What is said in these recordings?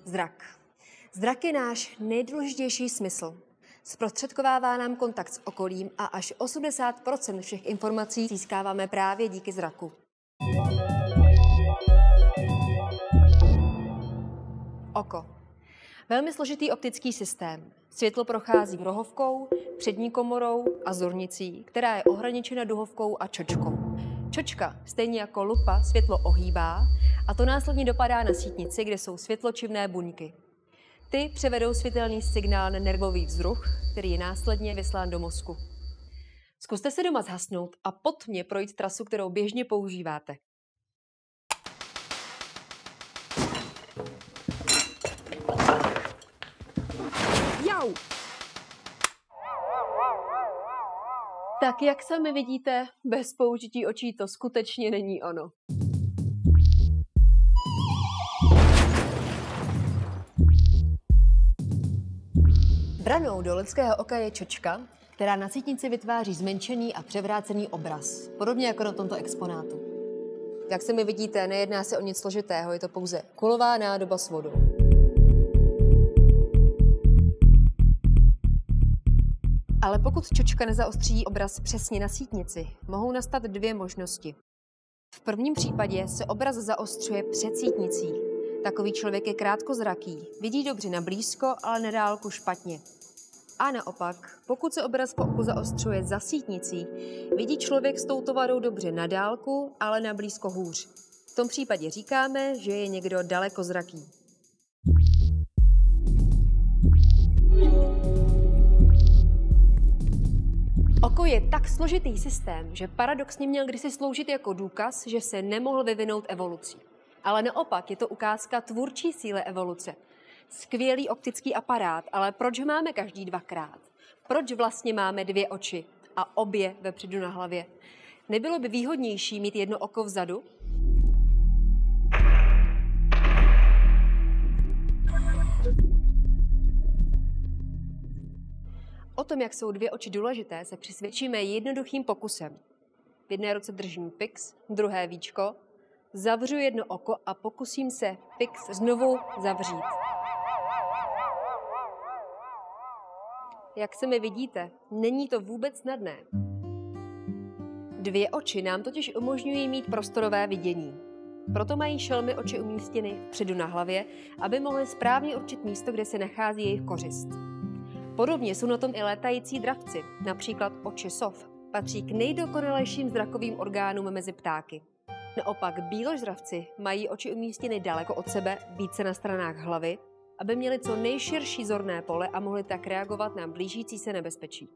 Zrak. Zrak je náš nejdůležitější smysl. Zprostředkovává nám kontakt s okolím a až 80% všech informací získáváme právě díky zraku. Oko. Velmi složitý optický systém. Světlo prochází rohovkou, přední komorou a zornicí, která je ohraničena duhovkou a čočkou. Čočka, stejně jako lupa, světlo ohýbá a to následně dopadá na sítnici, kde jsou světločivné buňky. Ty převedou světelný signál na nervový vzruch, který je následně vyslán do mozku. Zkuste se doma zhasnout a pod mě projít trasu, kterou běžně používáte. Jau! Tak jak sami vidíte, bez použití očí to skutečně není ono. Branou do lidského oka je čočka, která na sítnici vytváří zmenšený a převrácený obraz, podobně jako na tomto exponátu. Jak sami vidíte, nejedná se o nic složitého, je to pouze kulová nádoba s vodou. Ale pokud čočka nezaostří obraz přesně na sítnici, mohou nastat dvě možnosti. V prvním případě se obraz zaostřuje před sítnicí. Takový člověk je krátkozraký, vidí dobře na blízko, ale na dálku špatně. A naopak, pokud se obraz v oku zaostřuje za sítnicí, vidí člověk s touto vadou dobře na dálku, ale na blízko hůř. V tom případě říkáme, že je někdo dalekozraký. Oko je tak složitý systém, že paradoxně měl kdysi sloužit jako důkaz, že se nemohl vyvinout evolucí. Ale naopak je to ukázka tvůrčí síly evoluce. Skvělý optický aparát, ale proč ho máme každý dvakrát? Proč vlastně máme dvě oči a obě vepředu na hlavě? Nebylo by výhodnější mít jedno oko vzadu? O tom, jak jsou dvě oči důležité, se přesvědčíme jednoduchým pokusem. V jedné ruce držím pix, druhé víčko, zavřu jedno oko a pokusím se pix znovu zavřít. Jak se mi vidíte, není to vůbec snadné. Dvě oči nám totiž umožňují mít prostorové vidění. Proto mají šelmy oči umístěny vpředu na hlavě, aby mohly správně určit místo, kde se nachází jejich kořist. Podobně jsou na tom i létající dravci, například oči sov. Patří k nejdokonalejším zrakovým orgánům mezi ptáky. Naopak býložravci mají oči umístěny daleko od sebe, více na stranách hlavy, aby měli co nejširší zorné pole a mohli tak reagovat na blížící se nebezpečí.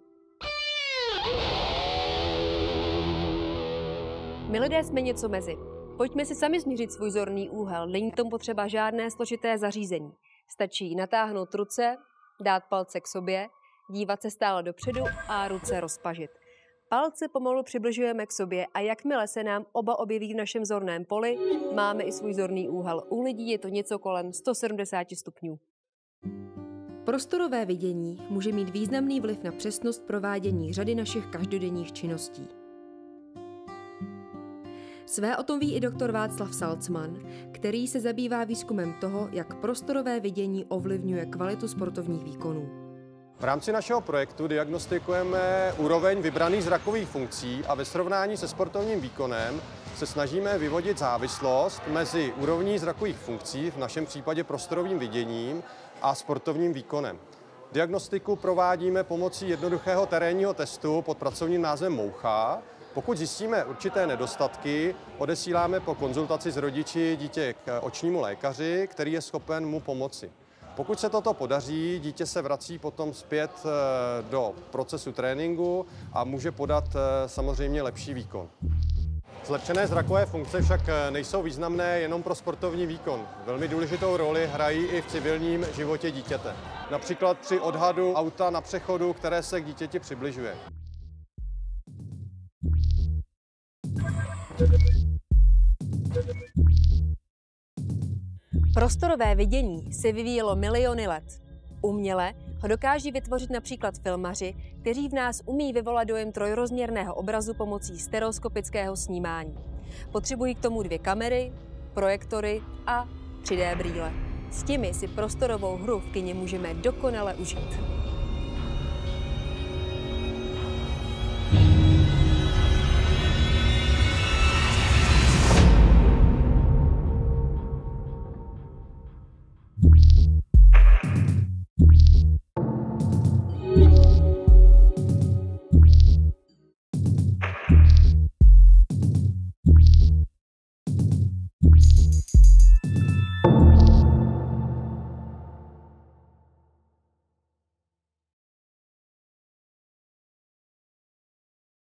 My lidé jsme něco mezi. Pojďme si sami změřit svůj zorný úhel, není k tomu potřeba žádné složité zařízení. Stačí natáhnout ruce, dát palce k sobě, dívat se stále dopředu a ruce rozpažit. Palce pomalu přibližujeme k sobě a jakmile se nám oba objeví v našem zorném poli, máme i svůj zorný úhel. U lidí je to něco kolem 170 stupňů. Prostorové vidění může mít významný vliv na přesnost provádění řady našich každodenních činností. Své o tom ví i doktor Václav Salcman, který se zabývá výzkumem toho, jak prostorové vidění ovlivňuje kvalitu sportovních výkonů. V rámci našeho projektu diagnostikujeme úroveň vybraných zrakových funkcí a ve srovnání se sportovním výkonem se snažíme vyvodit závislost mezi úrovní zrakových funkcí, v našem případě prostorovým viděním, a sportovním výkonem. Diagnostiku provádíme pomocí jednoduchého terénního testu pod pracovním názvem Moucha. Pokud zjistíme určité nedostatky, odesíláme po konzultaci s rodiči dítě k očnímu lékaři, který je schopen mu pomoci. Pokud se toto podaří, dítě se vrací potom zpět do procesu tréninku a může podat samozřejmě lepší výkon. Zlepšené zrakové funkce však nejsou významné jenom pro sportovní výkon. Velmi důležitou roli hrají i v civilním životě dítěte. Například při odhadu auta na přechodu, které se k dítěti přibližuje. Prostorové vidění se vyvíjelo miliony let. Uměle ho dokáží vytvořit například filmaři, kteří v nás umí vyvolat dojem trojrozměrného obrazu pomocí stereoskopického snímání. Potřebují k tomu 2 kamery, projektory a 3D brýle. S těmi si prostorovou hru v kině můžeme dokonale užít.